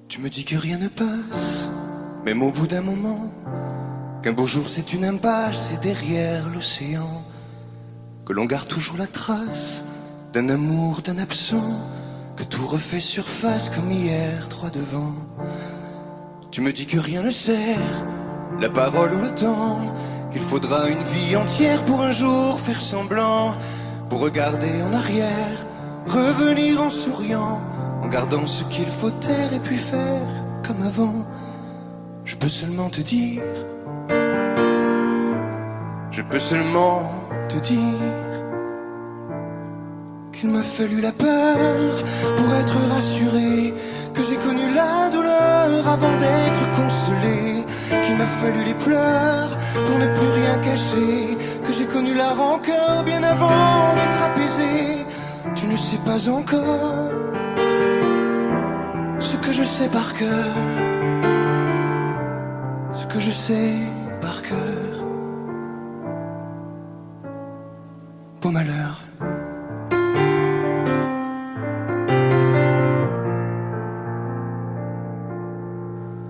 Tu me dis que rien ne passe, même au bout d'un moment, qu'un beau jour c'est une impasse et derrière l'océan, que l'on garde toujours la trace d'un amour, d'un absent, que tout refait surface comme hier, droit devant. Tu me dis que rien ne sert, la parole ou le temps, qu'il faudra une vie entière pour un jour faire semblant, pour regarder en arrière, revenir en souriant, en gardant ce qu'il faut taire et puis faire comme avant. Je peux seulement te dire, je peux seulement te dire qu'il m'a fallu la peur pour être rassuré, que j'ai connu la douleur avant d'être consolé, qu'il m'a fallu les pleurs pour ne plus rien cacher, que j'ai connu la rancœur bien avant d'être apaisé. Tu ne sais pas encore ce que je sais par cœur, ce que je sais par cœur. Beau malheur.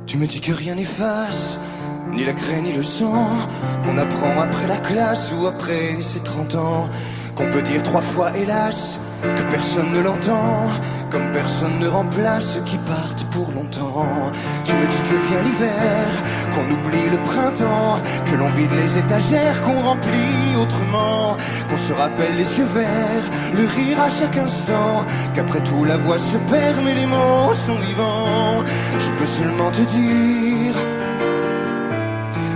Tu me dis que rien n'efface, ni la craie ni le sang, qu'on apprend après la classe ou après ses 30 ans, qu'on peut dire 3 fois hélas, que personne ne l'entend, comme personne ne remplace ceux qui partent pour longtemps. Tu me dis que vient l'hiver, qu'on oublie le printemps, que l'on vide les étagères, qu'on remplit autrement, qu'on se rappelle les yeux verts, le rire à chaque instant, qu'après tout la voix se perd mais les mots sont vivants. Je peux seulement te dire,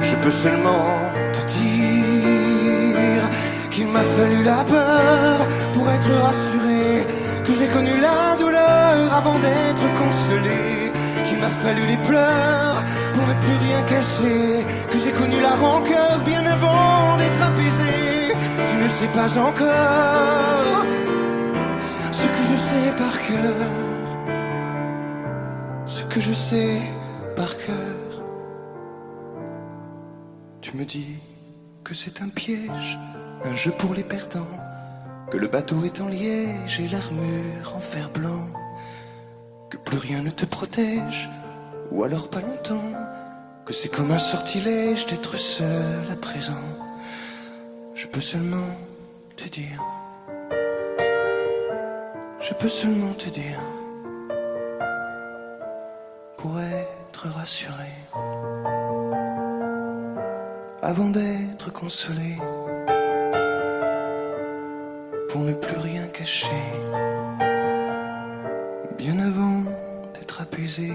je peux seulement te dire qu'il m'a fallu la peur pour être rassuré, que j'ai connu la douleur avant d'être consolé, qu'il m'a fallu les pleurs pour ne plus rien cacher, que j'ai connu la rancœur bien avant d'être apaisé. Tu ne sais pas encore ce que je sais par cœur, ce que je sais par cœur. Tu me dis que c'est un piège, un jeu pour les perdants, que le bateau est en liège et l'armure en fer blanc, que plus rien ne te protège, ou alors pas longtemps, que c'est comme un sortilège d'être seul à présent. Je peux seulement te dire, je peux seulement te dire, pour être rassuré, avant d'être consolé, pour ne plus rien cacher, bien avant d'être apaisé.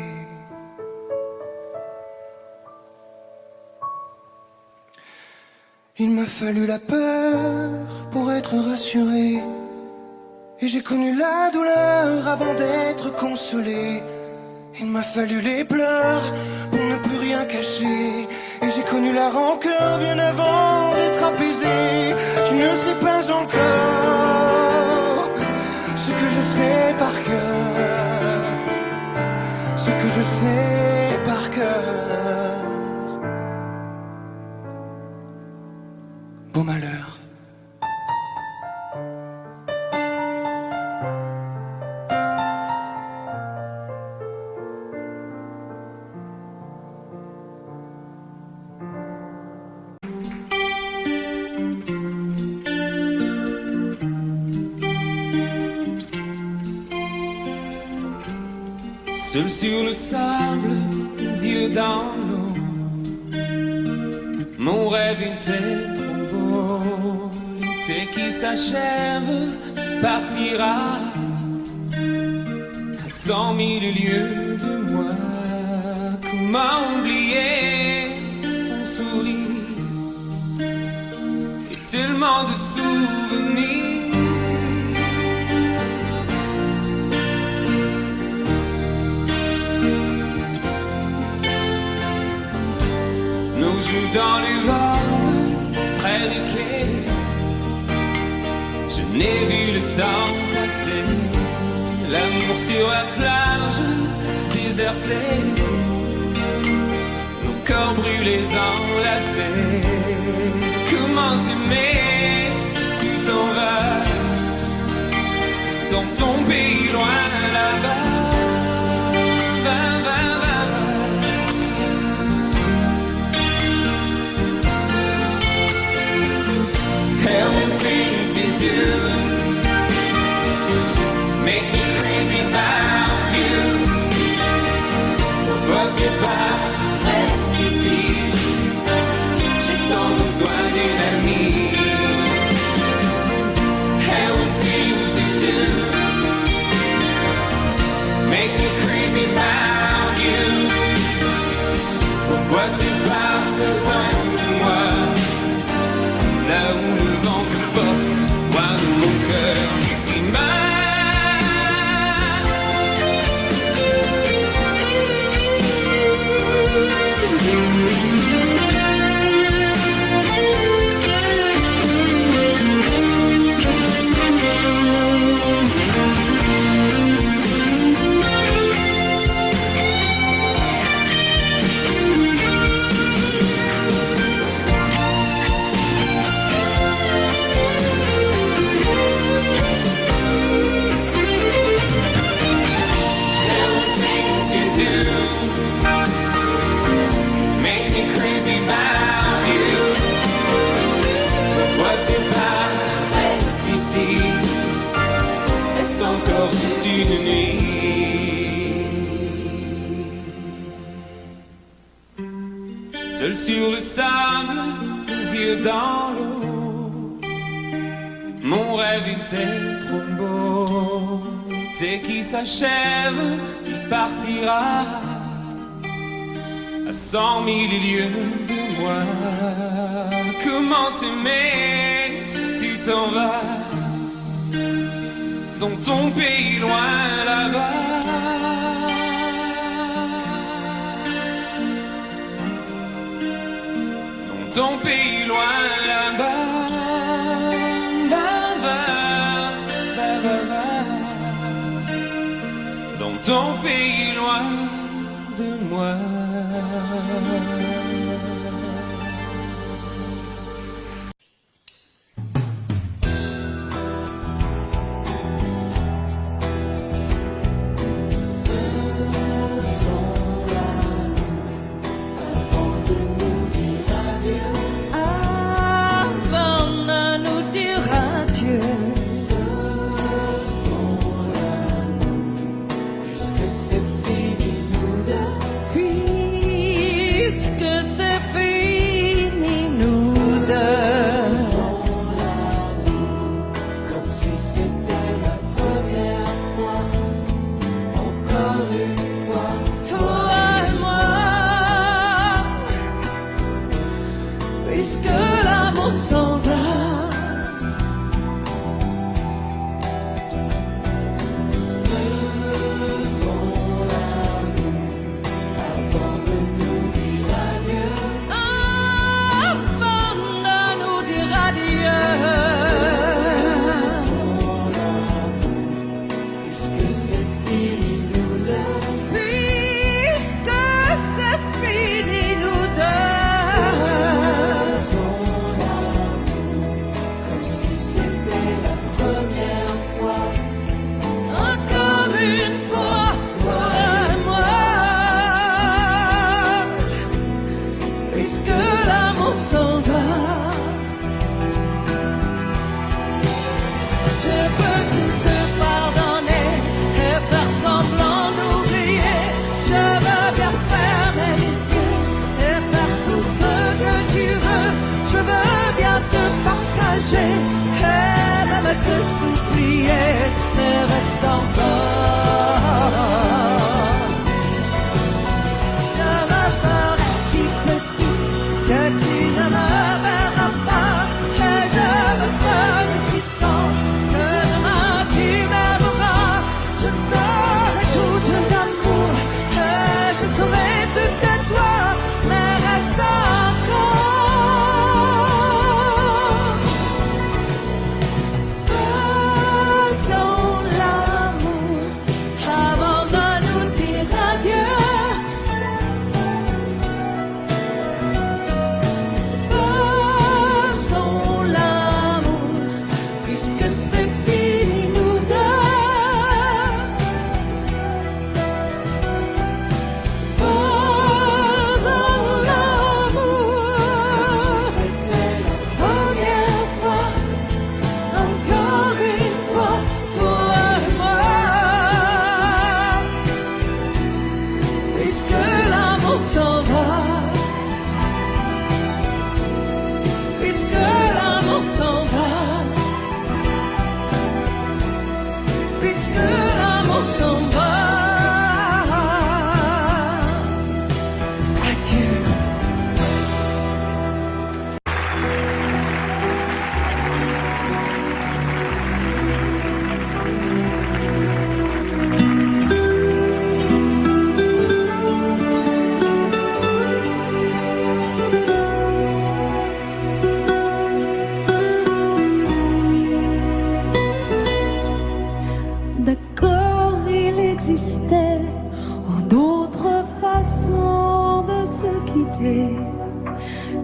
Il m'a fallu la peur pour être rassuré, et j'ai connu la douleur avant d'être consolé. Il m'a fallu les pleurs pour ne plus rien cacher, et j'ai connu la rancœur bien avant d'être apaisé. Tu ne sais pas encore ce que je sais par cœur, ce que je sais par cœur. Beau malheur. Seul sur le sable, les yeux dans l'eau, mon rêve était trop beau. L'été qui s'achève, tu partiras à 100 000 lieues de moi. Comment oublier ton sourire et tellement de souvenirs. Nous jouons dans les vagues, près du quai. Je n'ai vu le temps passer. L'amour sur la plage, cherté, nos corps brûlés enlacés. Comment t'aimer si tu t'en vas dans ton pays loin là-bas? Hell and things you do make me crazy about you. Pourquoi tu pars, reste ici. J'ai tant besoin d'une amie. Hell and things you do make me crazy about you. Pourquoi tu pars ce temps de moi? Là où le vent te porte, loin de mon cœur qui seul sur le sable, les yeux dans l'eau. Mon rêve était trop beau. L'été qui s'achève, il partira à 100 000 lieues de moi. Comment t'aimer si tu t'en vas dans ton pays loin là-bas? Ton pays loin là-bas, dans ton pays loin de moi. d'autres façons de se quitter.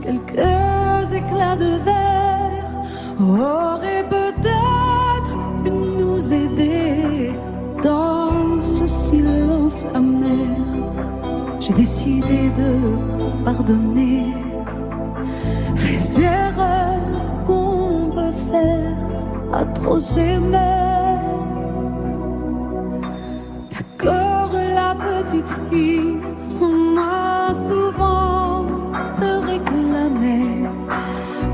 Quelques éclats de verre auraient peut-être pu nous aider dans ce silence amer. J'ai décidé de pardonner les erreurs qu'on peut faire à trop s'aimer. D'accord, la petite fille, on m'a souvent réclamé,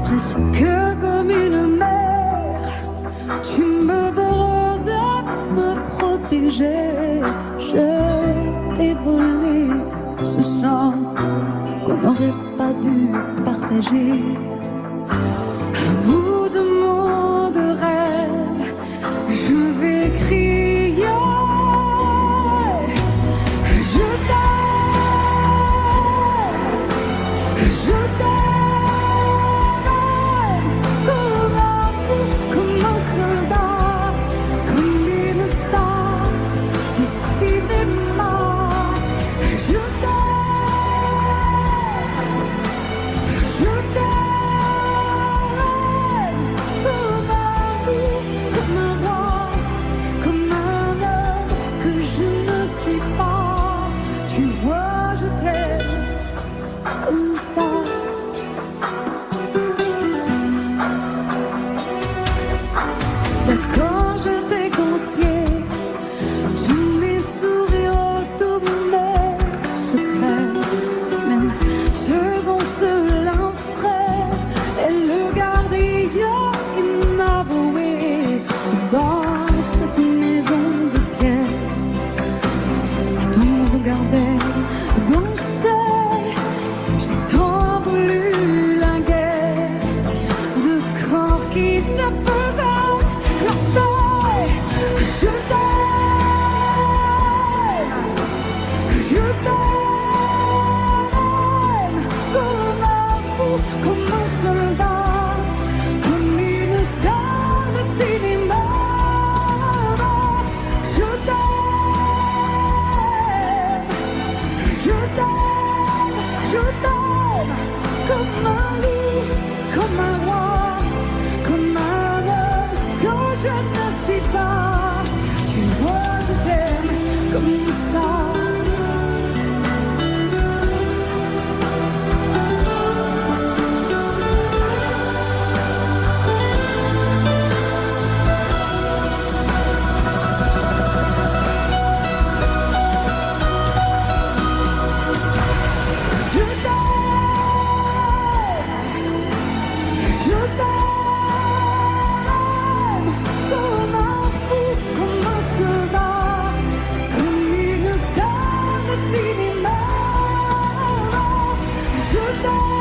presque comme une mère. Tu me donnes à me protéger. Je t'ai volé ce sang qu'on n'aurait pas dû partager. À bout de mots de rêve, je vais crier. Je t'aime, je t'aime, comme un fou, comme un soldat, comme une star du cinéma. Je t'aime, je t'aime, comme un fou, comme un roi, comme un homme que je ne suis pas. Tu vois, je t'aime comme ça. D'accord, je t'ai confié tous mes sourires, tous mes secrets, même ceux dont seul un frère est le gardien inavoué dans cette maison de pierre. Si ton regardait danser, j'ai tant voulu la guerre de corps qui se faisaient la paix. Je t'aime, je t'aime, comme un fou, comme un soldat, comme une star de cinéma. Je t'aime, je t'aime, je t'aime, comme un loup, comme un roi, comme un homme que je ne suis pas. Tu vois, je t'aime comme ça. Je t'aime, comme un fou, comme un soldat, comme une star de cinéma. Je t'aime,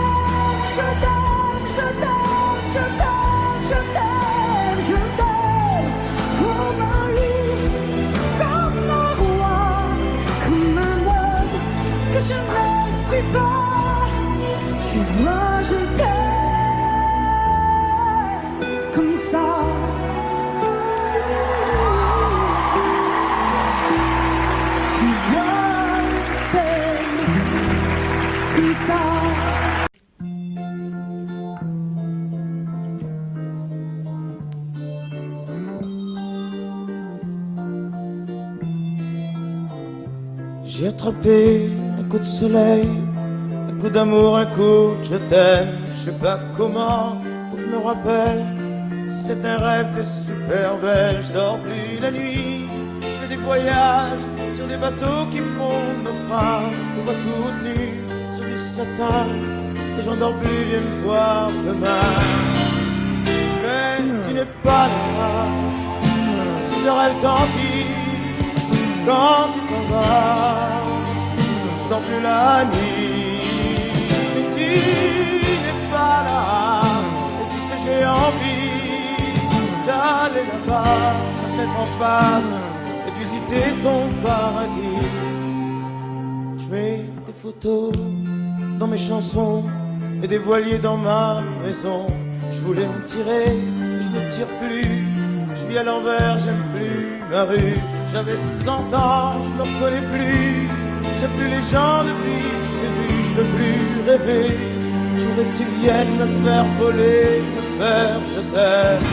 je t'aime, je t'aime, je t'aime, je t'aime, je t'aime, comme un loup, comme un roi, comme un homme que je ne suis pas. Tu vois, je t'aime comme ça. Tu vois, je t'aime comme ça. J'ai attrapé un coup de soleil, un coup d'amour, un coup de je t'aime. Je sais pas comment, faut que je me rappelle. C'est un rêve, t'es super belle. Je dors plus la nuit, je fais des voyages sur des bateaux qui font naufrage. Je te vois toute nue sur du satin et j'en dors plus, viens me voir demain. Mais tu n'es pas là, si je rêve tant pis. Quand tu t'en vas, je dors plus la nuit. Mais tu n'es pas là, et tu sais j'ai envie d'aller là-bas, me mettre en face et de visiter ton paradis. Je mets des photos dans mes chansons et des voiliers dans ma maison. Je voulais me tirer, mais je me tire plus. Je vis à l'envers, j'aime plus ma rue. J'avais 100 ans, je me reconnais plus. J'ai plus les gens de vie, j'ai vu, je peux plus rêver. Je voudrais que tu viennes me faire voler, me faire je t'aime.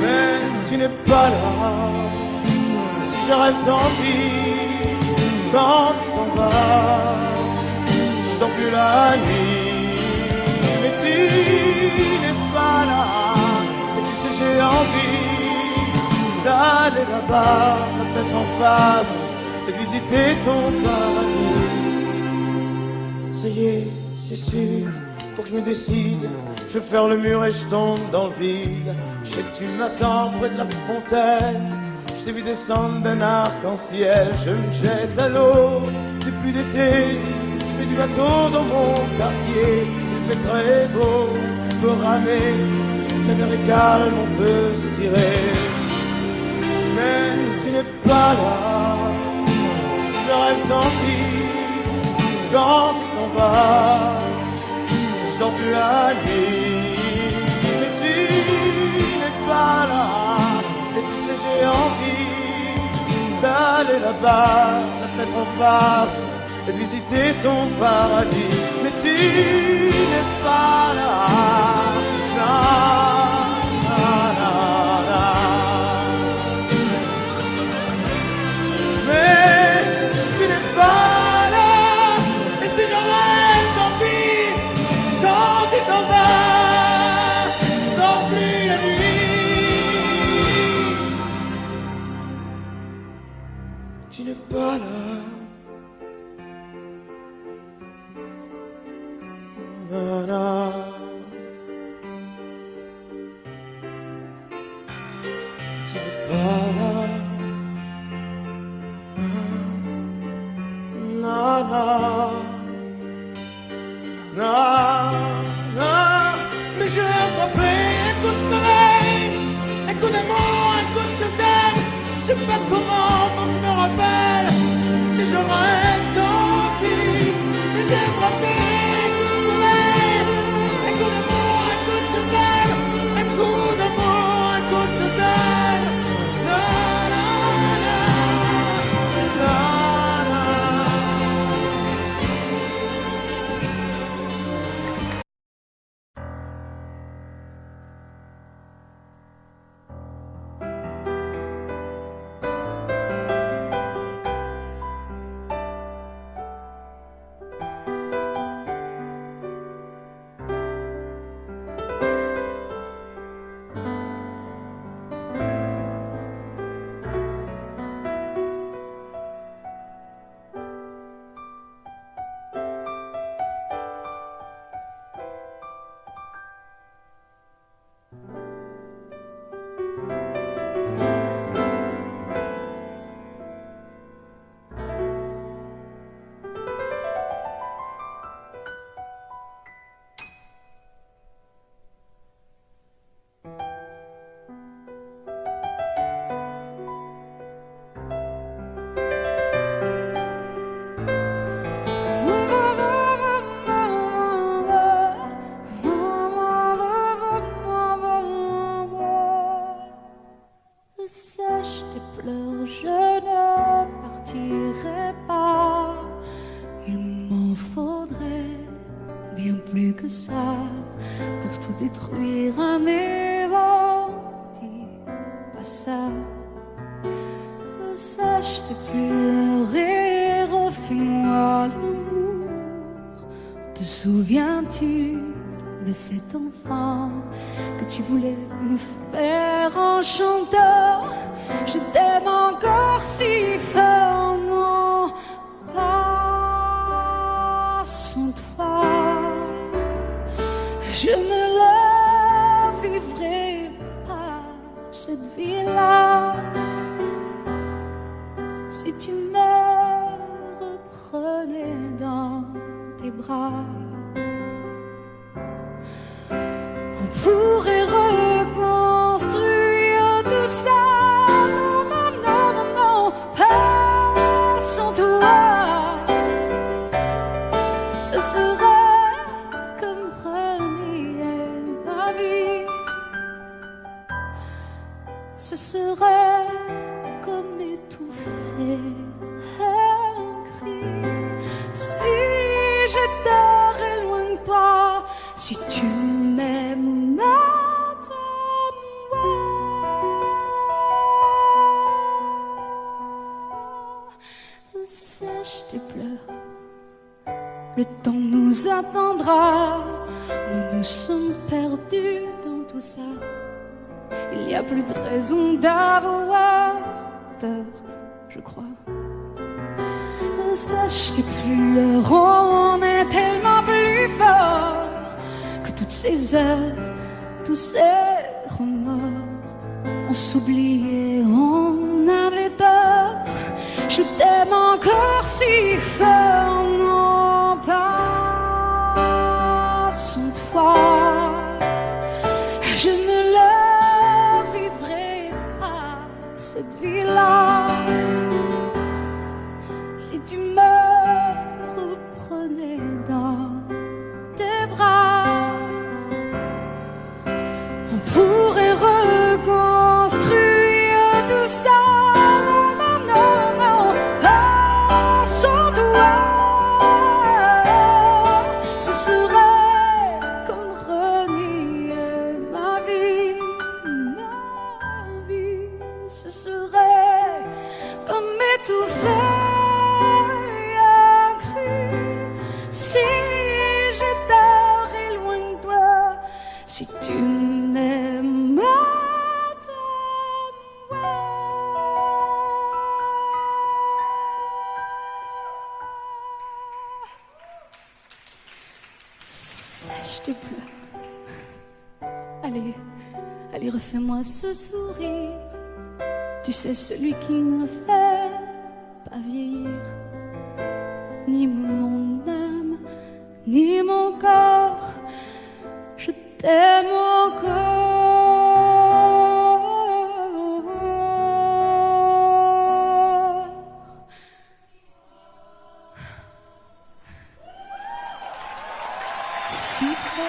Mais tu n'es pas là. Si je rêve tant pis, quand tu t'en vas, je dors plus la nuit. Mais tu n'es pas là. Et tu sais j'ai envie d'aller là-bas, la tête en face, et visiter ton paradis. Ça y est, c'est sûr, faut que je me décide. Je vais faire le mur et je tombe dans le vide. Je sais que tu m'attends près de la fontaine. Je t'ai vu descendre d'un arc-en-ciel. Je me jette à l'eau depuis l'été. Je fais du bateau dans mon quartier. Il fait très beau, on peut ramer. La mer est calme, on peut se tirer. Mais tu n'es pas là. Si je rêve tant pis, quand tu t'en vas, je dors plus la nuit. Mais tu n'es pas là. Et tu sais j'ai envie d'aller là-bas, la tête en face, et visiter ton paradis. Mais tu n'es pas là. Tu n'es pas là. Na, na. Tu n'es pas là. Na, na. Na, na. Mais je vais attraper un coup de soleil, un coup d'amour, un coup de je t'aime. Je sais pas comment, faut que je me rappelle. Si je rêve tant pis. Mais j'ai attrapé un coup de soleil, un coup d'amour, un coup de je t'aime. Un coup d'amour, un coup de je t'aime. La la la, la la. Sèche tes pleurs, je ne partirai pas. Il m'en faudrait bien plus que ça pour tout détruire un évent. Dis pas ça. Sèche tes pleurs et refais-moi l'amour. Te souviens-tu de cet enfant que tu voulais me faire en chantant? Je t'aime encore si fort, non, pas sans toi. Je ne la vivrai pas, cette vie-là, si tu me reprenais dans tes bras. On pourrait reconstruire tout ça. Non, non, non, non, non, pas sans toi. Ce serait comme renier ma vie. Ce serait comme étouffer un cri. Si tu m'aimes, attends-moi. Sèche tes pleurs, le temps nous attendra. Nous nous sommes perdus dans tout ça. Il n'y a plus de raison d'avoir peur, je crois. Sache tes pleurs, on est tellement plus fort que toutes ces heures, tous ces remords. On s'oublie et on avait tort. Je t'aime encore si fort, non pas sans toi. Je ne la vivrai pas, cette vie-là. Si tu me reprenais dans tes bras, on pourrait reconstruire tout ça. Non, non, non, pas sans toi. Ce serait comme renier ma vie. Ce serait comme étouffer. Si j'étais loin de toi, si tu m'aimes, attends-moi. Sèche tes pleurs. Allez, allez, refais-moi ce sourire. Tu sais, celui qui ne fait pas vieillir. Ni mon âme, ni mon corps, je t'aime encore. Si fort.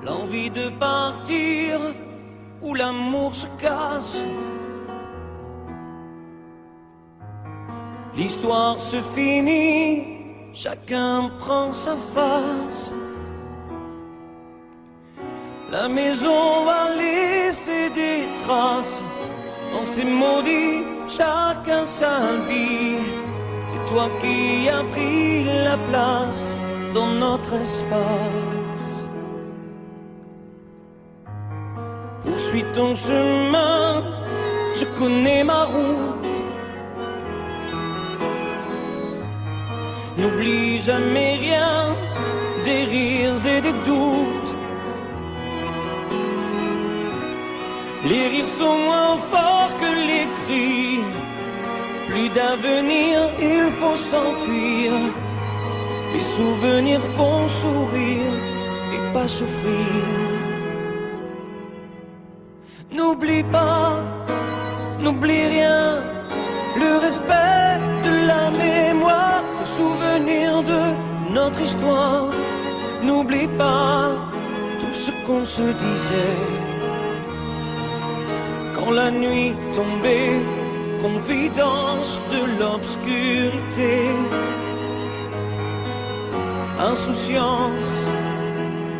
L'envie de partir où l'amour se casse. L'histoire se finit, chacun prend sa face. La maison va laisser des traces. On s'est maudit, chacun sa vie. C'est toi qui as pris la place dans notre espace. Poursuis ton chemin, je connais ma route. N'oublie jamais rien, des rires et des doutes. Les rires sont moins forts que les cris. Plus d'avenir, il faut s'enfuir. Les souvenirs font sourire et pas souffrir. N'oublie pas, n'oublie rien, le respect de la mémoire, le souvenir de notre histoire. N'oublie pas tout ce qu'on se disait quand la nuit tombait, confidence de l'obscurité, insouciance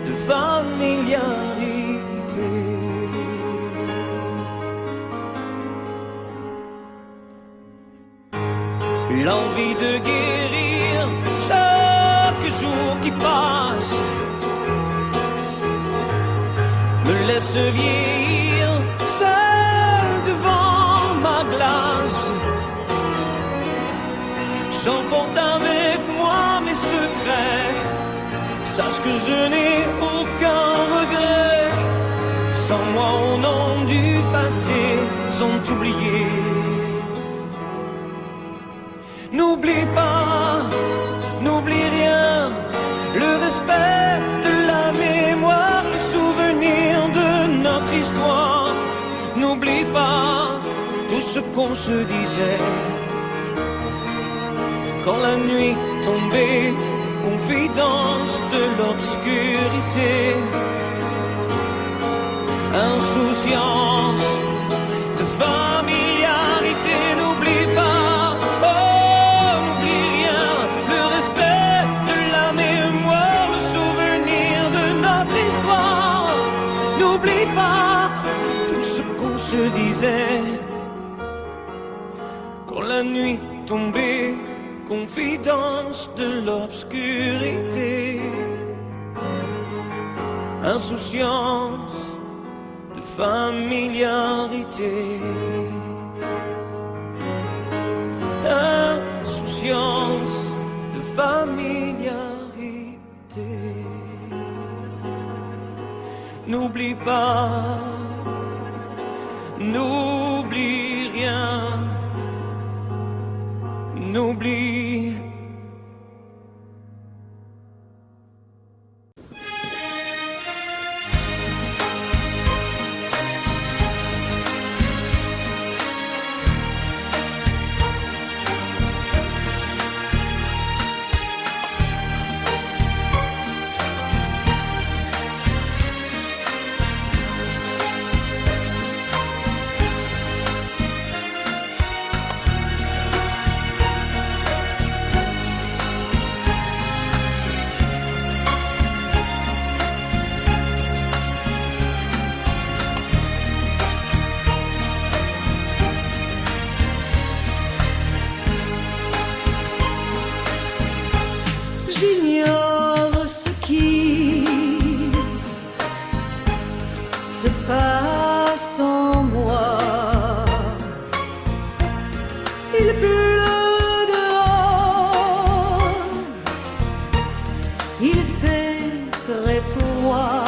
de familiarité. L'envie de guérir chaque jour qui passe me laisse vieillir seul devant ma glace. J'emporte avec moi mes secrets. Sache que je n'ai aucun regret. Sans moi au nom du passé, sont oubliés. N'oublie pas, n'oublie rien, le respect de la mémoire, le souvenir de notre histoire. N'oublie pas tout ce qu'on se disait quand la nuit tombait, confidence de l'obscurité, insouciance de familiarité. N'oublie pas, oh, n'oublie rien, le respect de la mémoire, le souvenir de notre histoire. N'oublie pas tout ce qu'on se disait quand la nuit tombait, confidence de l'obscurité, insouciance de familiarité, insouciance de familiarité. N'oublie pas, n'oublie rien, n'oublie. J'ignore ce qui se passe en moi. Il pleut dehors, il fait très froid.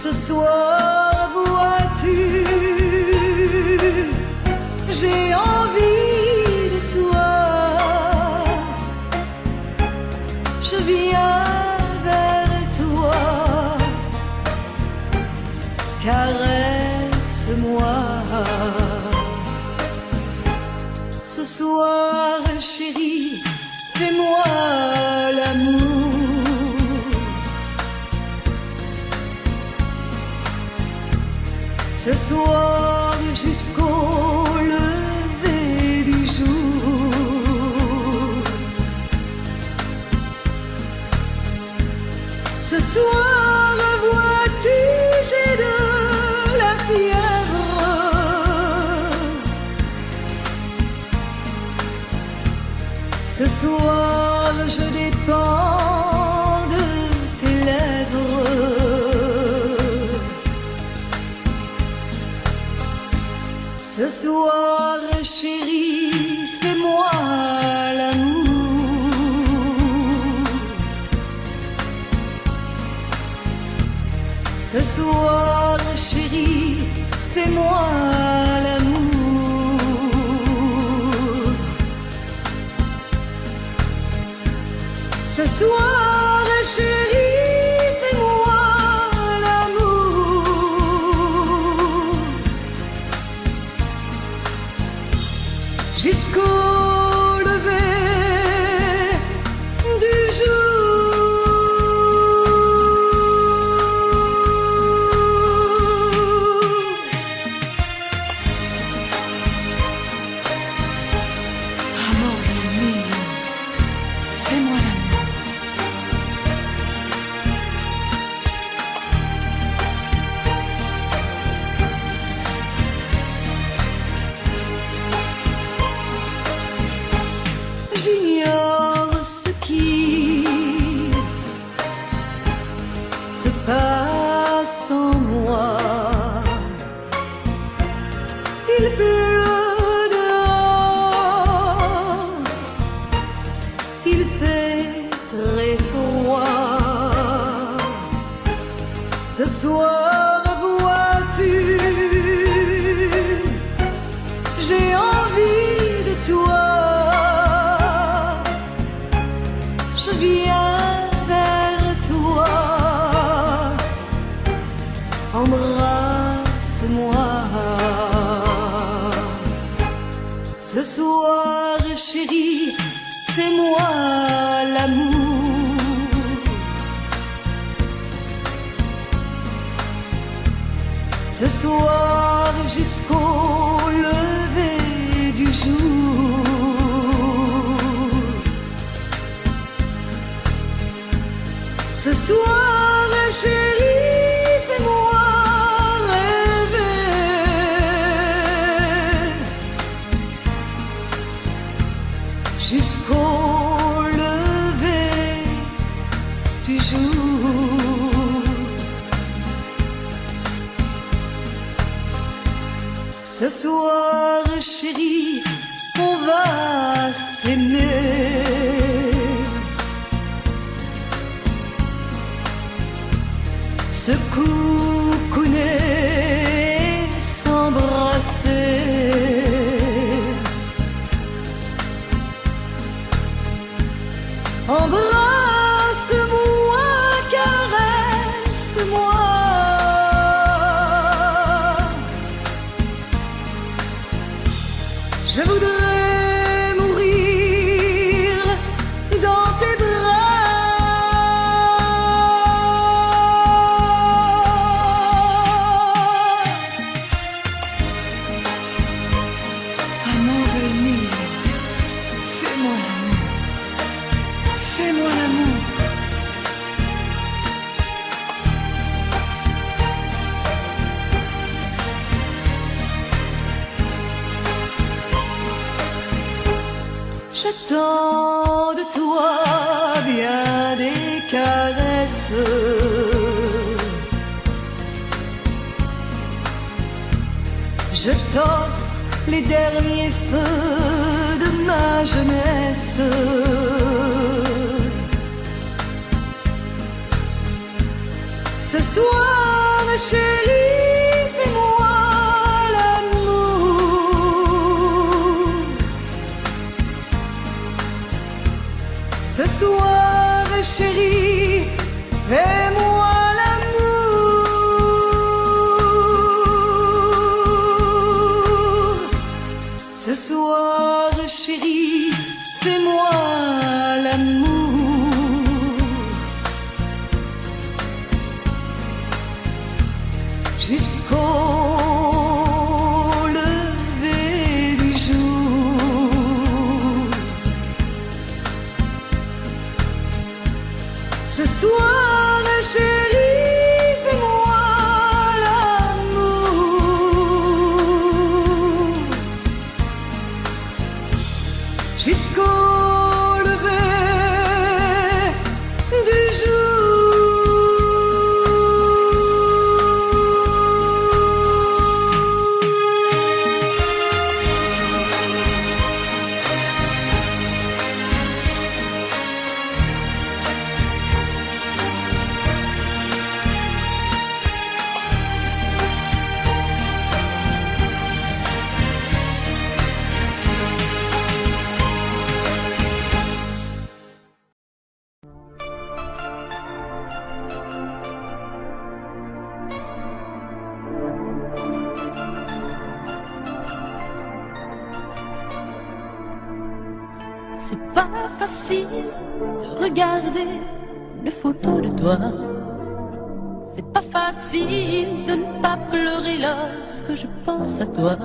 Ce soir, vois-tu, j'ai envie de toi. Je viens vers toi, caresse-moi. Ce soir, chérie, fais-moi l'amour. Ce soir, jusqu'au lever du jour. Ce soir, vois-tu, j'ai de la fièvre. Ce soir, je dépends de tes lèvres. Ce soir, chérie, fais-moi l'amour. Ce soir, chérie, fais-moi l'amour. Ce soir, chérie, fais-moi l'amour. Jusqu'au lever du Amore mio, fais-moi l'amour. J'ignore ce qui se passe en moi. Il pleut dehors, il fait très froid. Ce soir, vois-tu, ce soir jusqu'au lever du jour. Ce soir, chérie, fais-moi rêver jusqu'au lever du jour. Ce soir, chérie, on va s'aimer. Se coucouner, s'embrasser. Embrasse-moi, caresse-moi. Je voudrais mourir dans tes bras. Amour mio, fais-moi l'amour. Fais-moi l'amour. J'attends de toi bien des caresses. Je t'offre les derniers feux de ma jeunesse. Ce soir, chérie, fais-moi l'amour. Ce soir, chérie, fais-moi l'amour. Ce soir, chérie, fais-moi l'amour. Jusqu'au lever du jour. Ce soir, chérie, fais-moi l'amour. Jusqu'au lever du C'est pas facile de regarder une photo de toi. C'est pas facile de ne pas pleurer lorsque je pense à toi.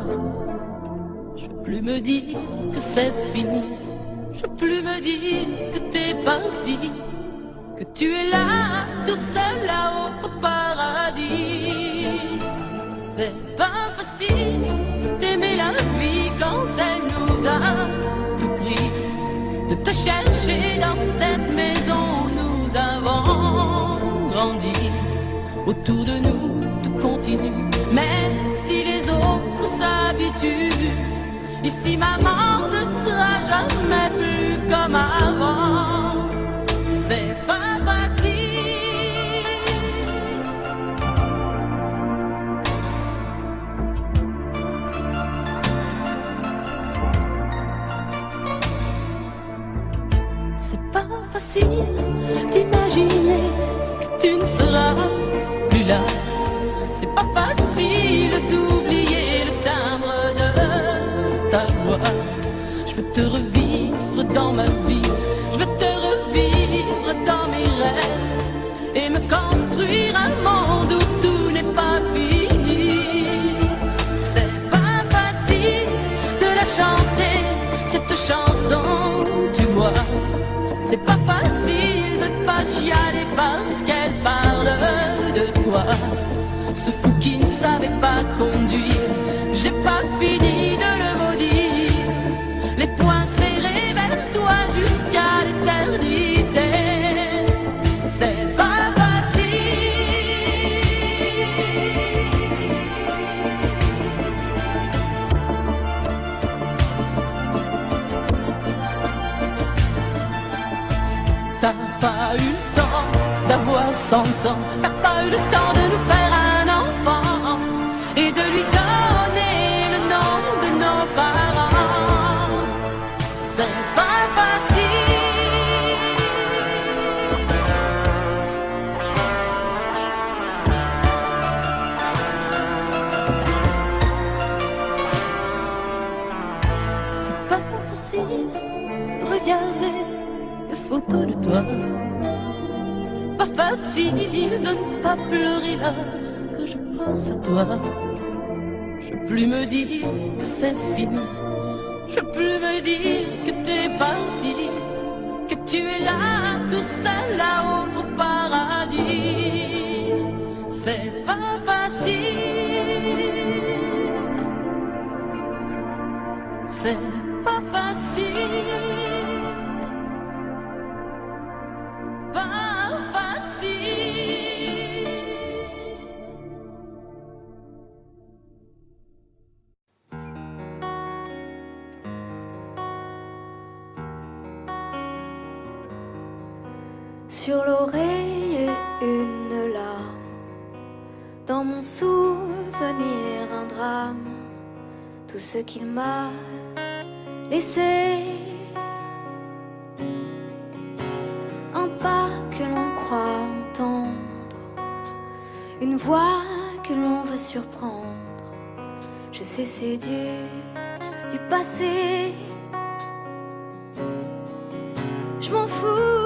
Je veux plus me dire que c'est fini. Je veux plus me dire que t'es parti, que tu es là, tout seul là-haut au paradis. C'est pas facile d'aimer la vie quand elle nous a tout pris, de te chercher dans cette maison où nous avons grandi. Autour de nous, tout continue, même si les autres s'habituent. Ici, maman ne sera jamais plus comme avant. C'est pas facile. C'est pas facile d'imaginer que tu ne seras plus là. C'est pas facile d'oublier le timbre de ta voix. Je veux te revivre dans ma vie, je veux te revivre dans mes rêves et me construire un monde où tout n'est pas fini. C'est pas facile de ne pas chialer parce qu'elle parle de toi. Ce fou qui ne savait pas conduire, j'ai pas fini de le maudire. Les poings serrés vers toi jusqu'à l'éternité. C'est pas facile. T'as pas eu le temps d'avoir 100 ans, t'as pas eu le temps de nous faire un enfant et de lui donner le nom de nos parents. C'est pas facile. C'est pas facile. Regarder les photos de toi. C'est pas facile de ne pas pleurer lorsque je pense à toi. Je peux plus me dire que c'est fini. Je peux plus me dire que t'es parti, que tu es là, tout seul là-haut au paradis. C'est pas facile. C'est pas facile. Pas facile. Sur l'oreille une larme, dans mon souvenir un drame, tout ce qu'il m'a laissé. Un pas que l'on croit entendre, une voix que l'on veut surprendre. Je sais c'est du passé. Je m'en fous.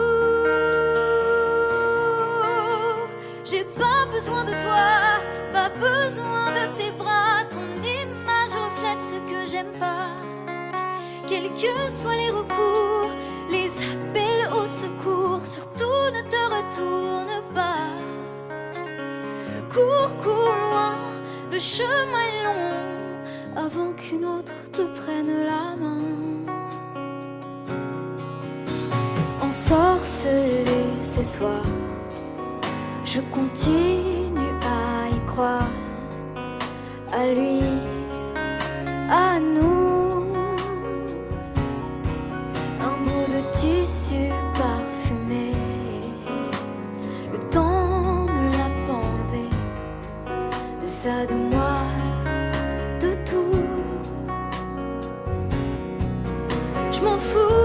J'ai pas besoin de toi, pas besoin de tes bras. Ton image reflète ce que j'aime pas. Quels que soient les recours, les appels au secours, surtout ne te retourne pas. Cours, cours loin, le chemin est long, avant qu'une autre te prenne la main. Ensorcelé ces soirs, je continue à y croire, à lui, à nous. Un bout de tissu parfumé, le temps ne l'a pas enlevé, de ça, de moi, de tout. Je m'en fous.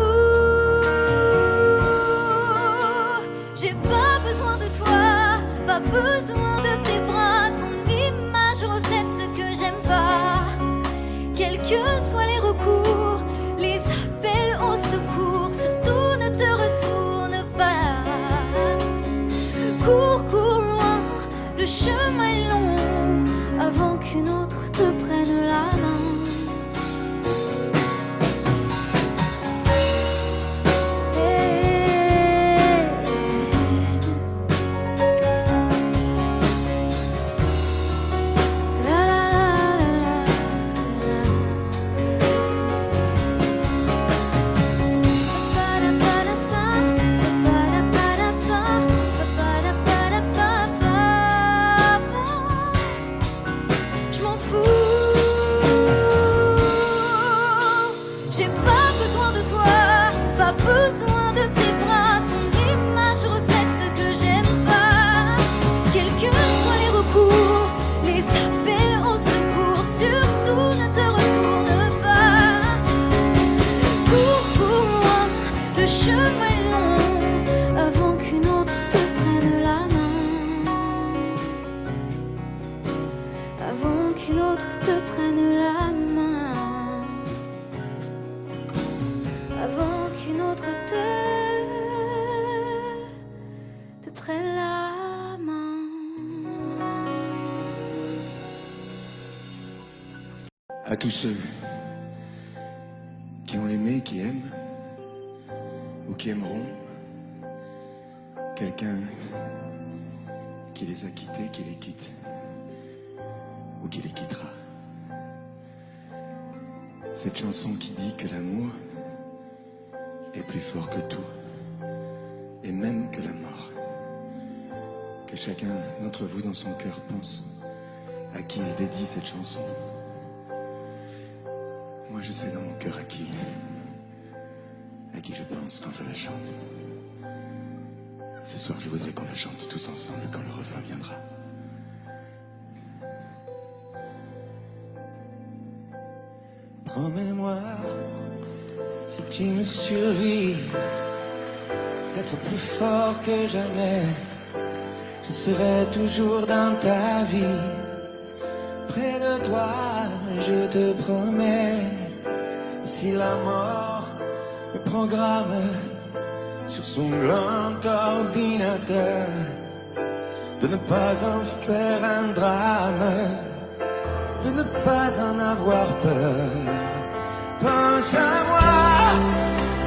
J'ai pas besoin de toi, pas besoin de tes bras. Ton image reflète ce que j'aime pas. Quels que soient les recours, les appels au secours, surtout ne te retourne pas. Cours, cours loin, le chemin est long, avant qu'une autre te prenne la main. Je m'en fous. J'ai pas besoin de toi, pas besoin de tes bras. Ton image reflète ce que j'aime pas. Quels que soient les recours, les appels au secours, surtout ne te retourne pas. Cours, cours loin, le chemin est long, avant qu'une autre te prenne la main. Avant qu'une autre te prenne la main. Avant qu'une autre te prenne la main. À tous ceux qui ont aimé, qui aiment, ou qui aimeront, quelqu'un qui les a quittés, qui les quitte, ou qui les quittera. Cette chanson qui dit que l'amour est plus fort que tout, et même que la mort. Que chacun d'entre vous dans son cœur pense à qui il dédie cette chanson. Moi je sais dans mon cœur à qui je pense quand je la chante. Ce soir je voudrais qu'on la chante tous ensemble quand le refrain viendra. Promets-moi, si tu me survis, d'être plus fort que jamais. Je serai toujours dans ta vie, près de toi, je te promets. Si la mort me programme sur son grand ordinateur, de ne pas en faire un drame, de ne pas en avoir peur. Pense à moi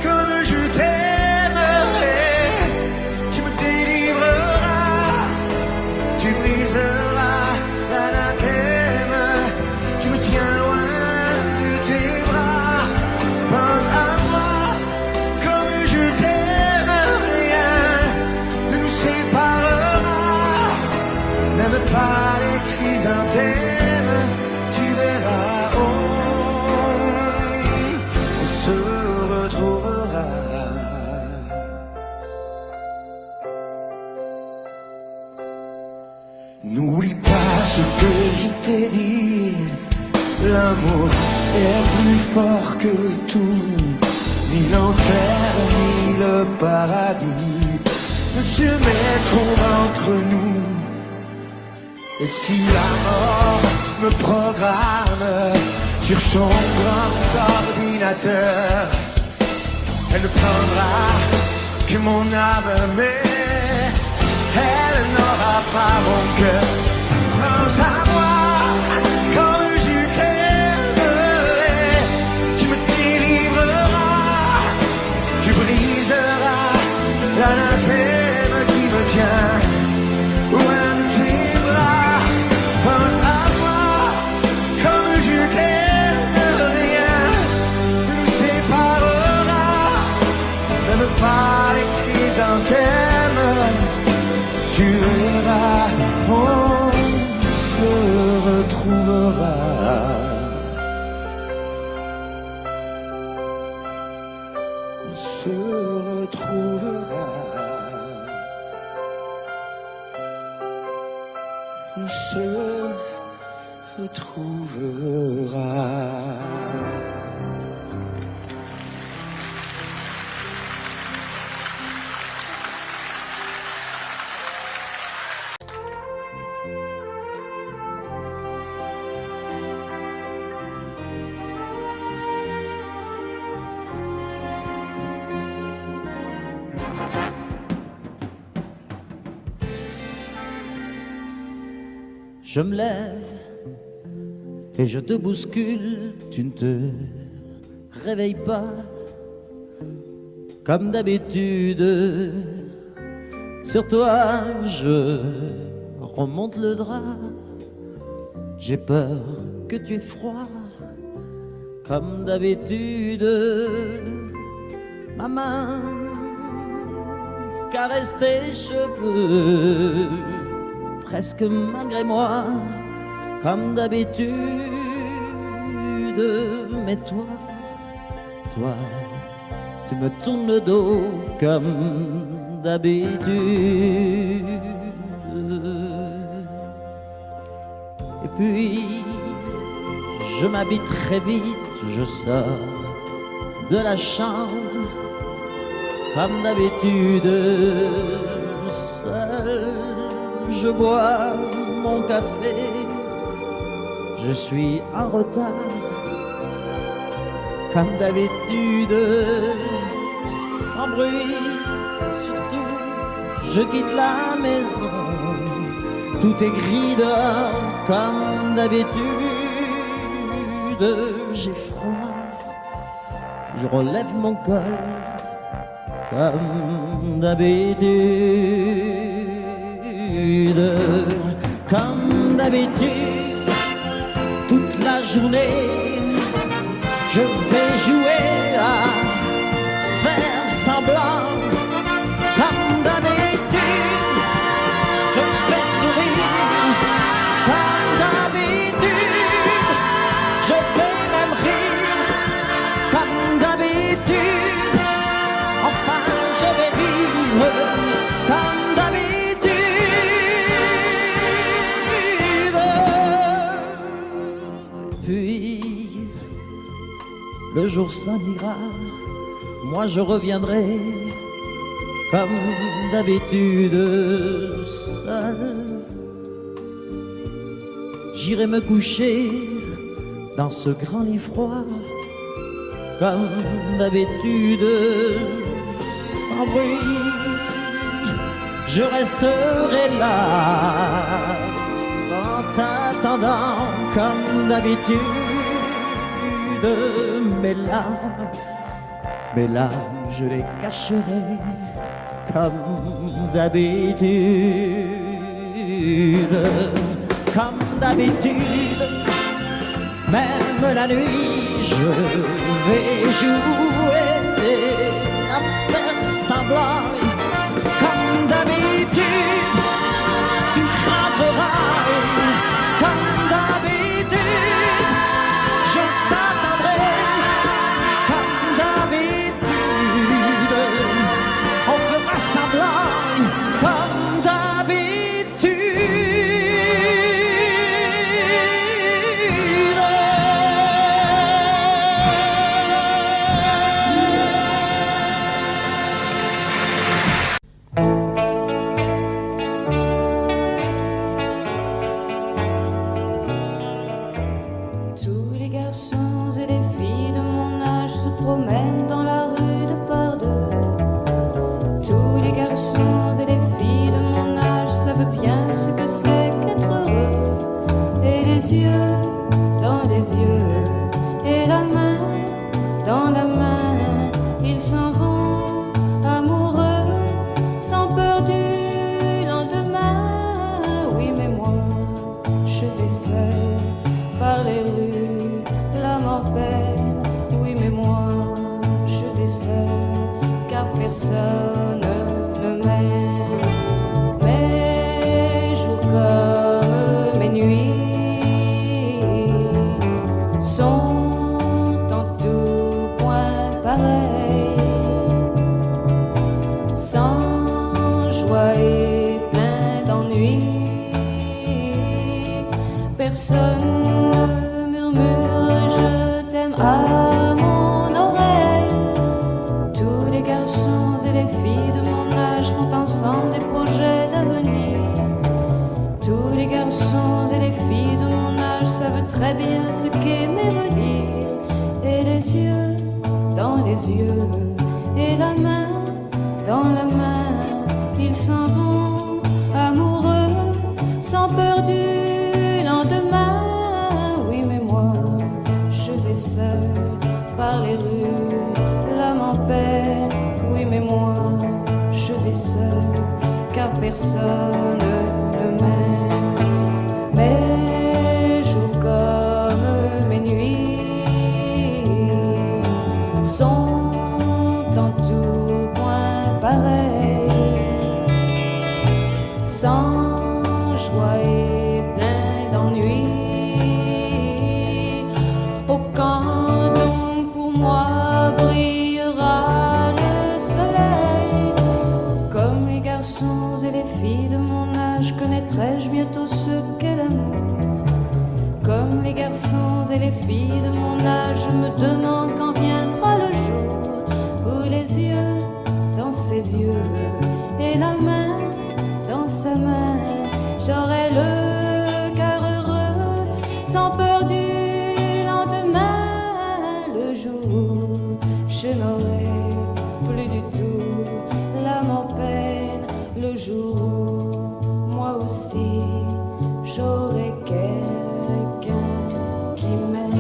comme je t'aimerai, tu me délivreras, tu briseras l'anathème qui me tient loin de tes bras. Pense à moi comme je t'aime, rien ne nous séparera, même pas les chrysanthèmes, tu verras, on se retrouvera. N'oublie pas ce que je t'ai dit, l'amour est plus fort que tout, ni l'enfer ni le paradis ne se mettront entre nous. Et si la mort me programme sur son grand ordinateur, elle ne prendra que mon âme, mais elle n'aura pas mon cœur. Pense à moi comme je t'aimerai, tu me délivreras, tu briseras l'anathème qui me tient loin de tes bras. Pense à moi comme je t'aime, rien ne nous séparera, même pas les chrysanthèmes, tu verras, on se retrouvera. On se retrouvera. On se retrouvera. Je me lève et je te bouscule, tu ne te réveilles pas comme d'habitude. Sur toi, je remonte le drap. J'ai peur que tu aies froid comme d'habitude. Ma main caresse tes cheveux, presque malgré moi, comme d'habitude. Mais toi, tu me tournes le dos comme d'habitude. Et puis, je m'habille très vite, je sors de la chambre comme d'habitude. Seul, je bois mon café, je suis en retard, comme d'habitude, sans bruit, surtout, je quitte la maison, tout est gris dehors, comme d'habitude, j'ai froid, je relève mon col, comme d'habitude, comme d'habitude, toute la journée, je vais jouer à faire semblant, comme d'habitude, je vais sourire, comme d'habitude, je vais même rire, comme d'habitude, enfin je vais vivre, comme d'habitude. Puis, le jour s'en ira, moi je reviendrai, comme d'habitude, seul. J'irai me coucher dans ce grand lit froid, comme d'habitude, sans bruit. Je resterai là, en t'attendant, comme d'habitude. Mes larmes, je les cacherai, comme d'habitude, comme d'habitude. Même la nuit, je vais jouer à faire semblant, comme d'habitude. Tu craqueras, comme d'habitude. Je t'attendrai, comme d'habitude. On fera semblant, comme Tous les garçons et les filles de mon âge se promènent dans la rue de par deux. Tous les garçons et les filles de mon âge savent bien ce que c'est qu'être heureux. Et les yeux dans les yeux, et la main dans la main, ils s'en vont amoureux, sans peur du lendemain. Oui, mais moi, je vais seul par les rues, l'âme en peine. Oui, mais moi, je vais seul, car personne ne m'aime. Mes jours comme mes nuits sont en tout point pareils, sans joie et plein d'ennui. Personne ne murmure je t'aime à mon oreille. Tous les garçons et les filles de mon âge font ensemble des projets d'avenir. Tous les garçons et les filles de mon âge savent très bien ce qu'est revenir. Et les yeux dans les yeux, et la main dans la main, ils s'en vont amoureux, sans peur du lendemain. Oui, mais moi, je vais seul par les rues, l'âme en peine. Oui, mais moi, je vais seul, car personne ne m'aime. Mes jours comme mes nuits sont en tout point pareils, sans joie et plein d'ennui. Oh, quand donc pour moi brillera le soleil, comme les garçons et les filles de mon âge, connaîtrai-je bientôt ce qu'est l'amour. Comme les garçons et les filles de mon âge, je me demande quand viendra le jour où les yeux dans ses yeux et la main dans sa main, j'aurai le cœur heureux, sans peur du lendemain. Le jour où je n'aurai plus du tout l'âme en peine, le jour où moi aussi j'aurai quelqu'un qui m'aime.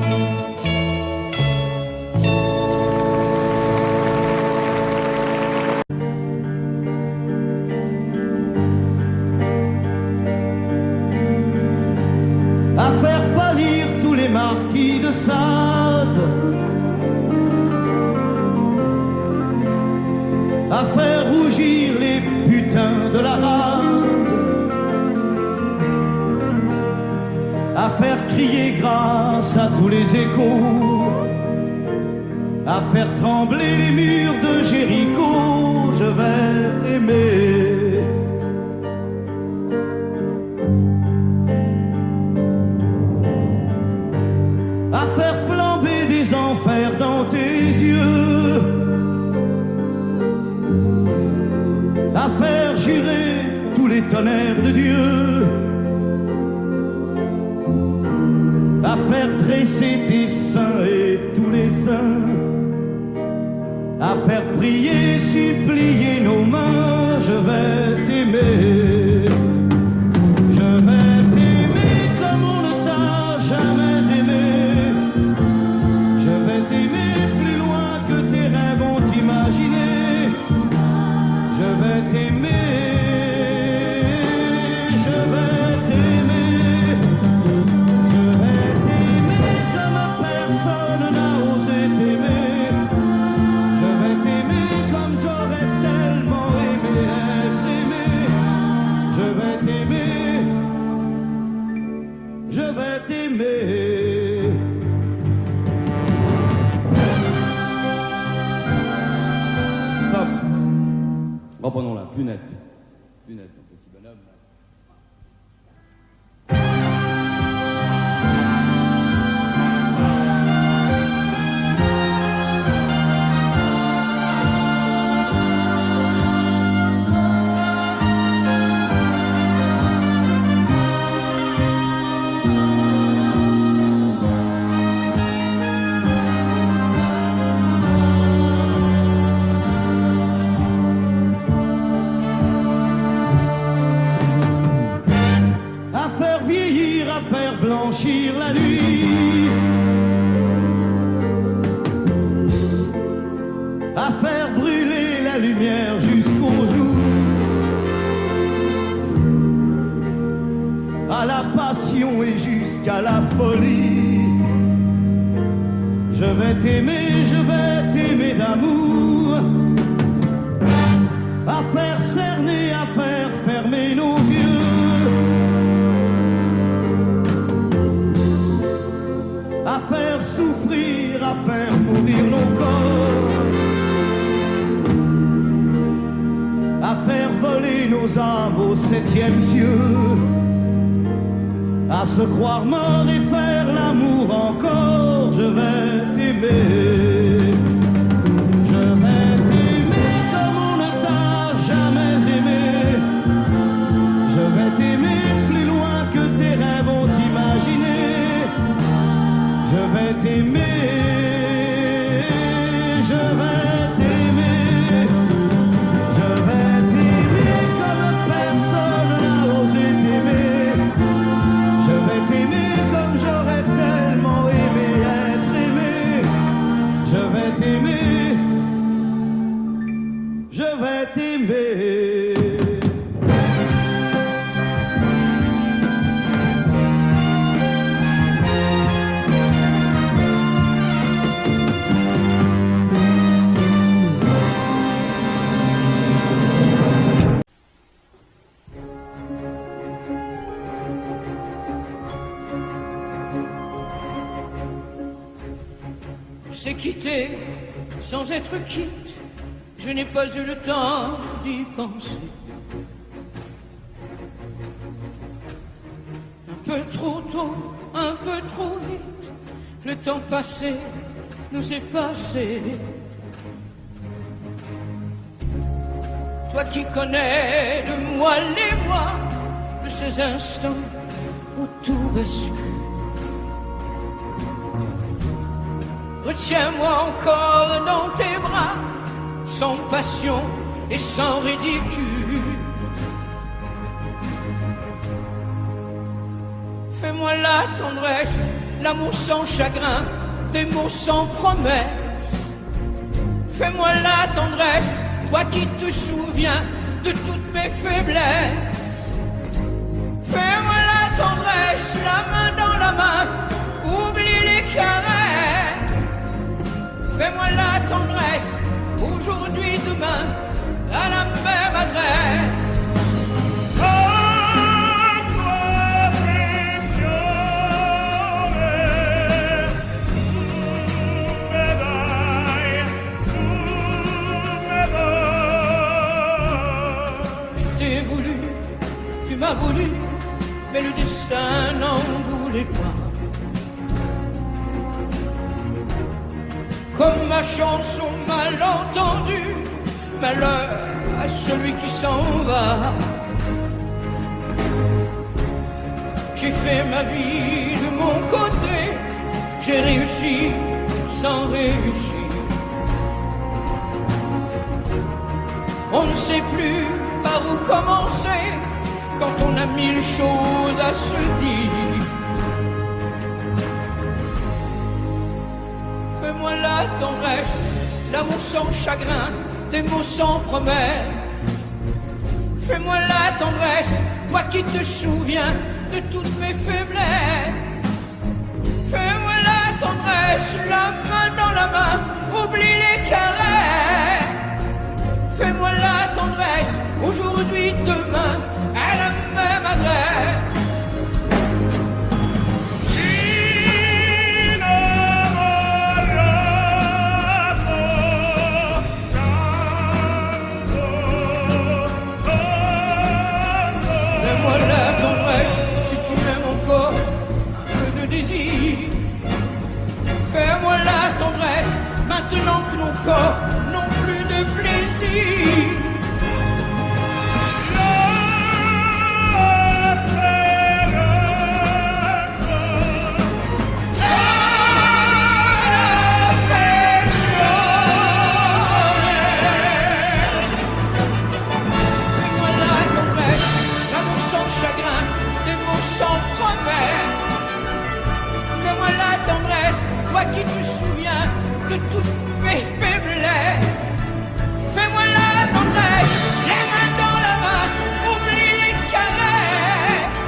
marquis de Sade, à faire rougir les putains de la rade, à faire crier grâce à tous les échos, à faire trembler les murs de Jéricho. Je vais t'aimer. À faire flamber des enfers dans tes yeux, à faire jurer tous les tonnerres de Dieu, à faire dresser tes seins et tous les saints, à faire prier, supplier nos mains. Je vais t'aimer. Je vais t'aimer comme on ne t'a jamais aimé. Je vais t'aimer plus loin que tes rêves ont imaginé. Je vais t'aimer. Je vais t'aimer. Je vais t'aimer comme personne n'a osé t'aimer. Je vais t'aimer comme j'aurais tellement aimé être aimé. Je vais t'aimer. Je vais t'aimer. Stop. Reprenons-la, plus net. Plus net, mon petit bonhomme. À faire vieillir, à faire blanchir la nuit, à faire brûler la lumière jusqu'au jour, à la passion et jusqu'à la folie. Je vais t'aimer d'amour, à faire cerner, à faire fermer nos yeux, à faire souffrir, à faire mourir nos corps, à faire voler nos âmes au 7e cieux, à se croire mort et faire l'amour encore. Je vais t'aimer. Je vais t'aimer comme on ne t'a jamais aimé. Je vais t'aimer plus loin que tes rêves ont imaginé. Je vais t'aimer, je vais t'aimer, je vais t'aimer comme personne n'a osé t'aimer. Je vais t'aimer comme j'aurais tellement aimé être aimé. Je vais t'aimer, je vais t'aimer. C'est quitter sans être quitte, je n'ai pas eu le temps d'y penser. Un peu trop tôt, un peu trop vite, le temps passé nous est passé. Toi qui connais de moi les mois, de ces instants où tout bascule. Retiens-moi encore dans tes bras, sans passion et sans ridicule. Fais-moi la tendresse, l'amour sans chagrin, des mots sans promesse. Fais-moi la tendresse, toi qui te souviens de toutes mes faiblesses. Fais-moi la tendresse, la main dans la main, oublie les mais le destin n'en voulait pas. Comme ma chanson mal entendue, malheur à celui qui s'en va. J'ai fait ma vie de mon côté, j'ai réussi sans réussir. On ne sait plus par où commencer quand on a mille choses à se dire. Fais-moi la tendresse, l'amour sans chagrin, des mots sans promesse. Fais-moi la tendresse, toi qui te souviens de toutes mes faiblesses. Fais-moi la tendresse, la main dans la main, oublie les caresses. Fais-moi la tendresse, aujourd'hui, demain, à la même adresse. Fais-moi la tendresse, si tu m'aimes encore, un peu de désir. Fais-moi la tendresse, maintenant que nos corps n'ont plus de plaisir. Toi qui te souviens de toutes mes faiblesses. Fais-moi la tendresse, les mains dans la main, oublie les caresses.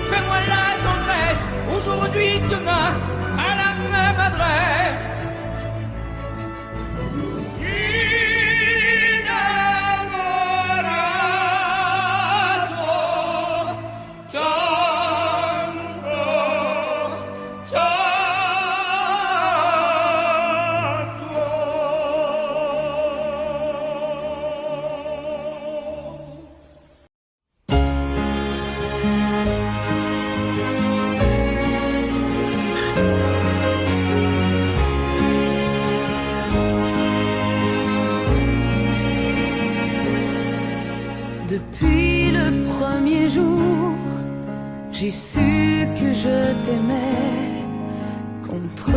Fais-moi la tendresse, aujourd'hui, demain, à la même adresse. Depuis le premier jour, j'ai su que je t'aimais contre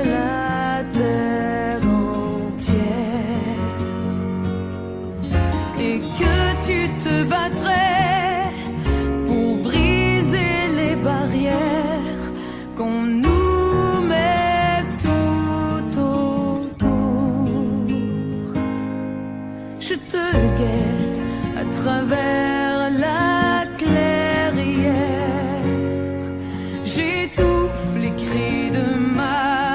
la terre entière et que tu te battrais pour briser les barrières qu'on nous met tout autour. Je te guette à travers la clairière, j'étouffe les cris de ma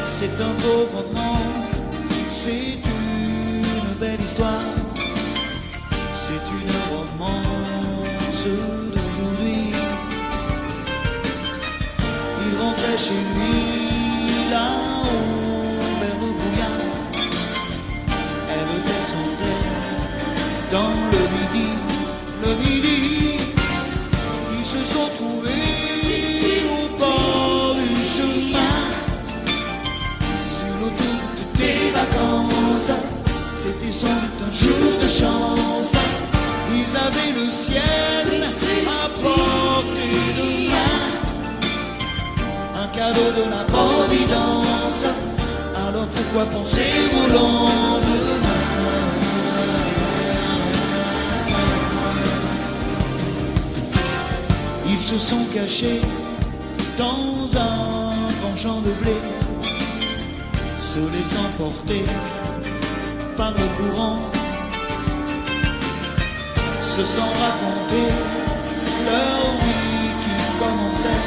C'est un beau roman, c'est une belle histoire, c'est une romance d'aujourd'hui. Il rentrait chez lui là-haut vers le brouillard, elle descendait dans le midi, ils se sont trouvés au bord du chemin, sur l'autoroute des vacances. C'était sans doute un jour de chance, ils avaient le ciel à portée de main, un cadeau de la Providence. Alors pourquoi penser au lendemain? Ils se sont cachés dans un grand champ de blé, se laissant porter par le courant, se sont racontés leur vie qui commençait.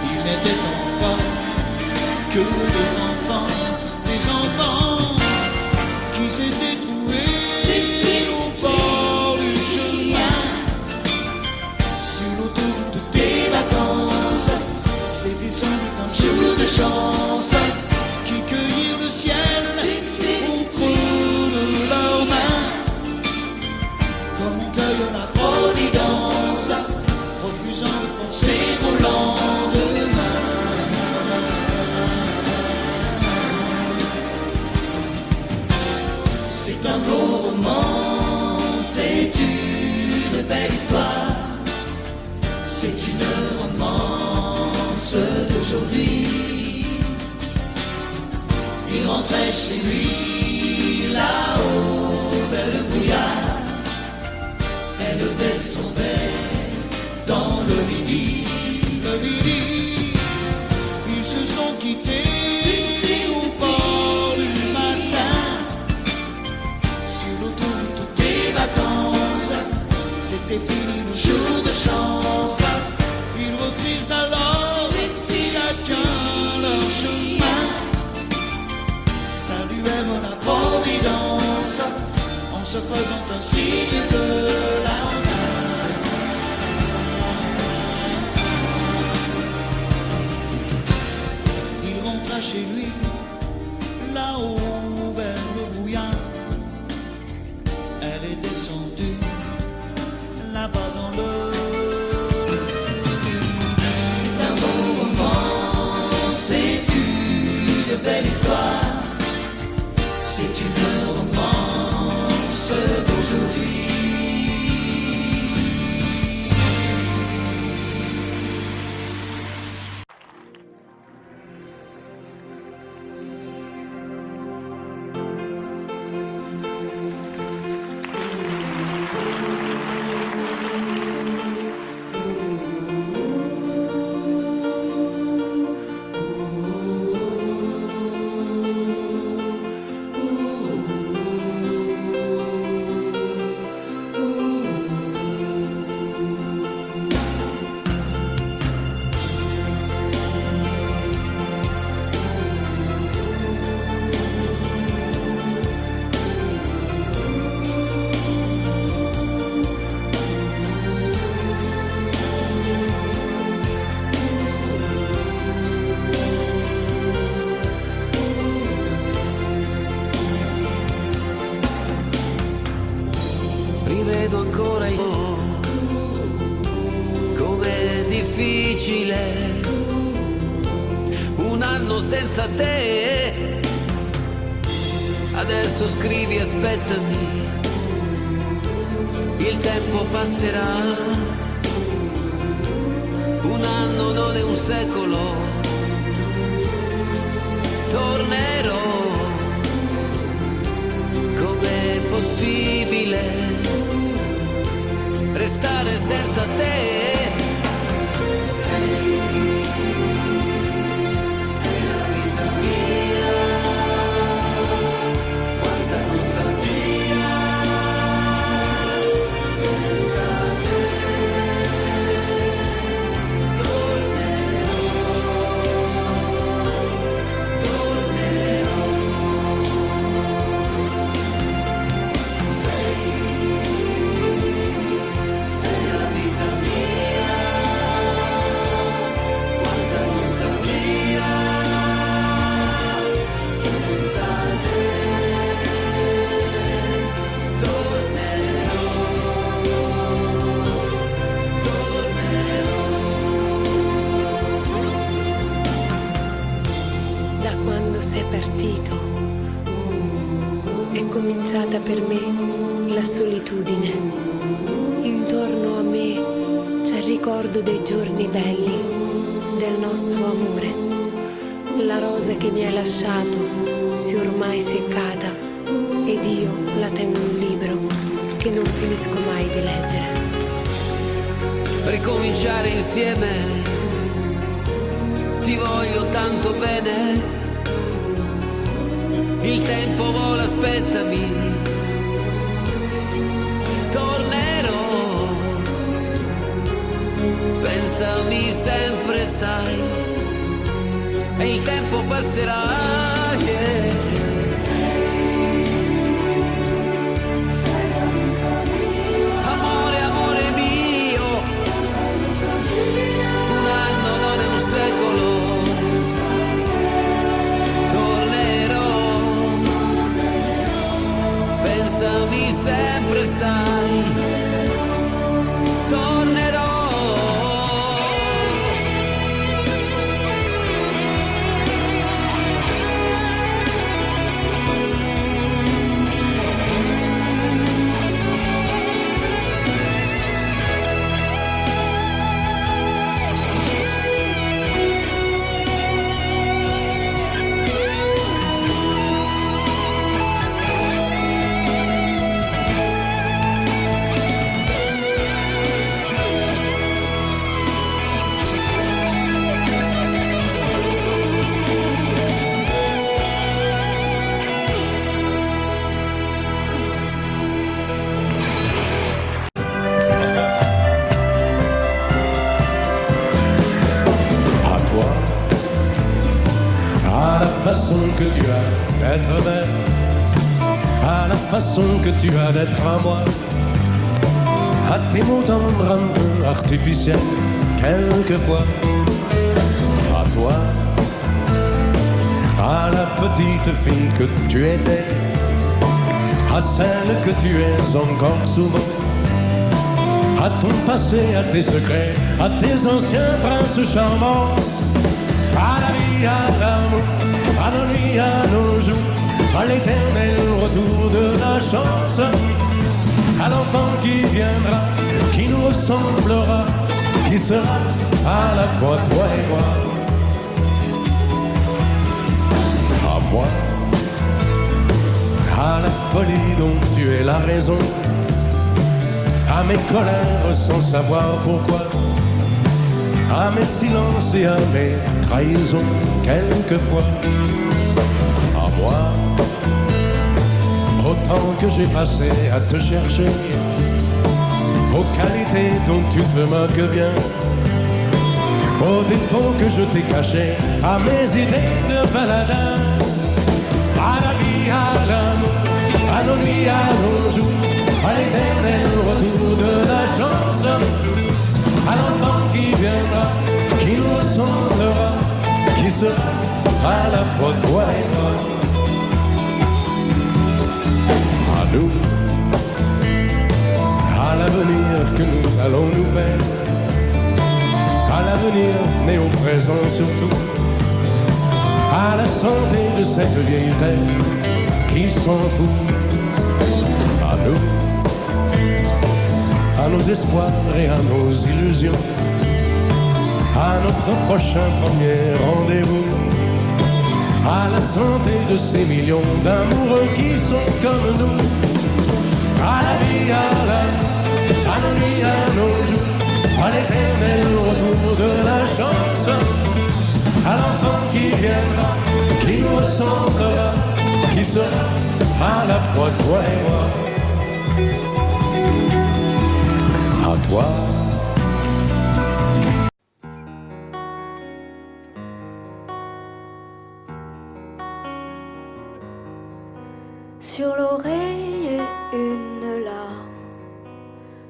Ils n'étaient encore que des enfants qui s'étaient trouvés au bord du chemin, sur l'autoroute des vacances. C'était sans doute un jour de chance, qui cueillirent le ciel au creux de leurs mains, comme on cueille la Providence, refusant de penser au lendemain. C'est un beau roman, c'est une belle histoire, c'est une romance d'aujourd'hui. Il rentrait chez lui là-haut vers le brouillard, elle descendait dans le midi, ils se sont quittés au bord du matin, sur l'autoroute des vacances. C'était fini le jour de chance, ils reprirent alors chacun leur chemin, saluèrent la Providence en se faisant un signe de la main. Il rentra chez lui là-haut vers le brouillard, elle est descendue là-bas dans le midi. C'est un beau roman, c'est une belle histoire, c'est une romance d'aujourd'hui. Rivedo ancora il com'è difficile un anno senza te. Adesso scrivi aspettami, il tempo passerà, un anno non è un secolo, tornerò. Com'è possibile restare senza te? Sei la vita mia, quanta nostalgia senza te. Tornerò partito, è cominciata per me la solitudine. Intorno a me c'è il ricordo dei giorni belli, del nostro amore. La rosa che mi hai lasciato si è ormai seccata ed io la tengo in un libro che non finisco mai di leggere. Ricominciare insieme, ti voglio tanto bene, il tempo vola, aspettami, tornerò, pensami sempre, sai, e il tempo passerà, yeah. Pensami sempre, sai, tornerò. Que tu as d'être belle, à la façon que tu as d'être à moi, à tes mots tendres un peu artificiels, quelquefois, à toi, à la petite fille que tu étais, à celle que tu es encore souvent, à ton passé, à tes secrets, à tes anciens princes charmants, à la vie, à l'amour, à nos nuits, à nos jours, à l'éternel retour de la chance, à l'enfant qui viendra, qui nous ressemblera, qui sera à la fois toi et moi. À moi, à la folie dont tu es la raison, à mes colères sans savoir pourquoi, à mes silences et à mes trahisons quelquefois. À moi, autant que j'ai passé à te chercher, aux qualités dont tu te moques bien, aux défauts que je t'ai cachés, à mes idées de baladin, à la vie, à l'amour, à nos nuits, à nos jours, à l'éternel retour de la chance, à l'enfant qui viendra, qui nous ressemblera, qui sera à la fois toi et moi. À nous, à l'avenir que nous allons nous faire, à l'avenir né au présent surtout, à la santé de cette vieille terre qui s'en fout. À nous, à nos espoirs et à nos illusions, à notre prochain premier rendez-vous, à la santé de ces millions d'amoureux qui sont comme nous, à la vie, à l'amour, à nos nuits, à nos jours, à l'éternel retour de la chance, à l'enfant qui viendra, qui nous ressemblera, qui sera à la fois toi et moi. À toi. Sur l'oreille une larme,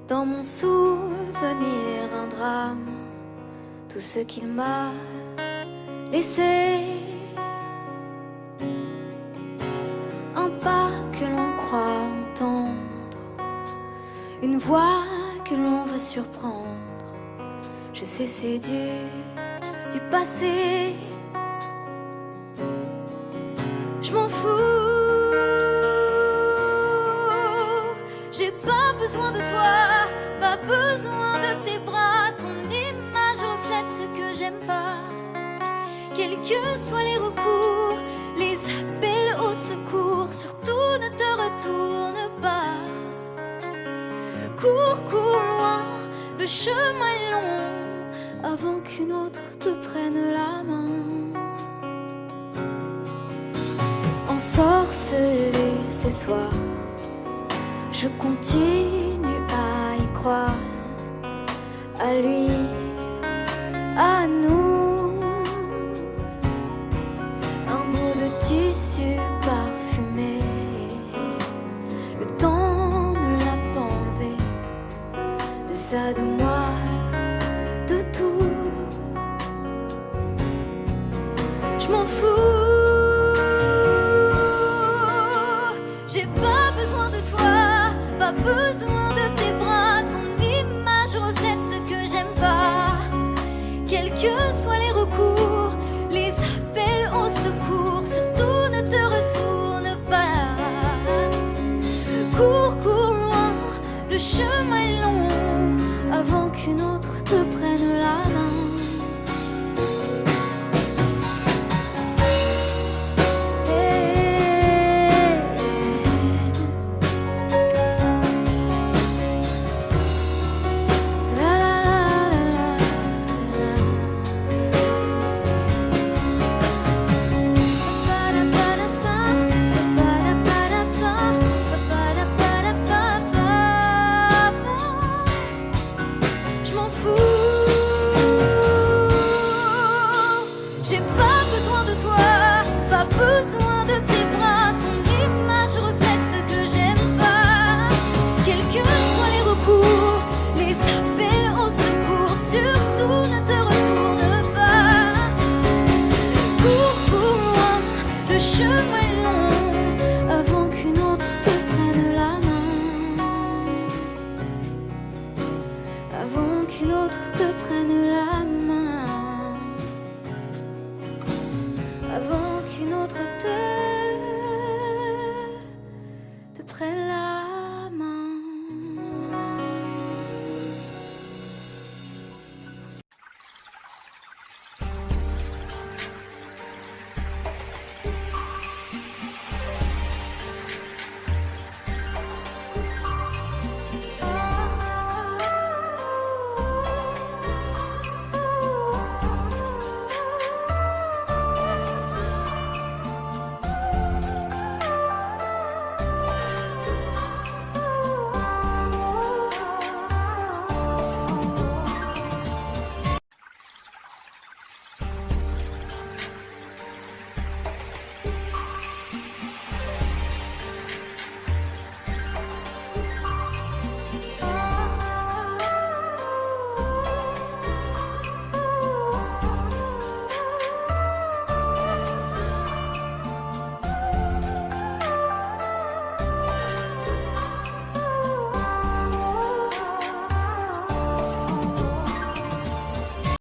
dans mon souvenir un drame, tout ce qu'il m'a laissé, un pas que l'on croit entendre, une voix que l'on veut surprendre. Je sais c'est du passé. besoin de toi, pas besoin de tes bras. Ton image reflète ce que j'aime pas. Quels que soient les recours, les appels au secours, surtout ne te retourne pas. Cours, cours loin, le chemin est long, avant qu'une autre te prenne la main. Ensorcelé ces soirs, je continue à y croire, à lui, à nous. Un bout de tissu parfumé, le temps ne l'a pas enlevé de ça, de moi, de tout. Je m'en fous. J'ai pas besoin de toi, pas besoin de tes bras. Ton image reflète ce que j'aime pas. Quels que soient les recours, les appels au secours, surtout ne te retourne pas. Cours, cours loin, le chemin est long, avant qu'une autre te prenne la main. Je m'en fous. J'ai pas besoin de toi, pas besoin de tes bras. Ton image reflète ce que j'aime pas. Quels que soient les recours, les appels au secours, surtout ne te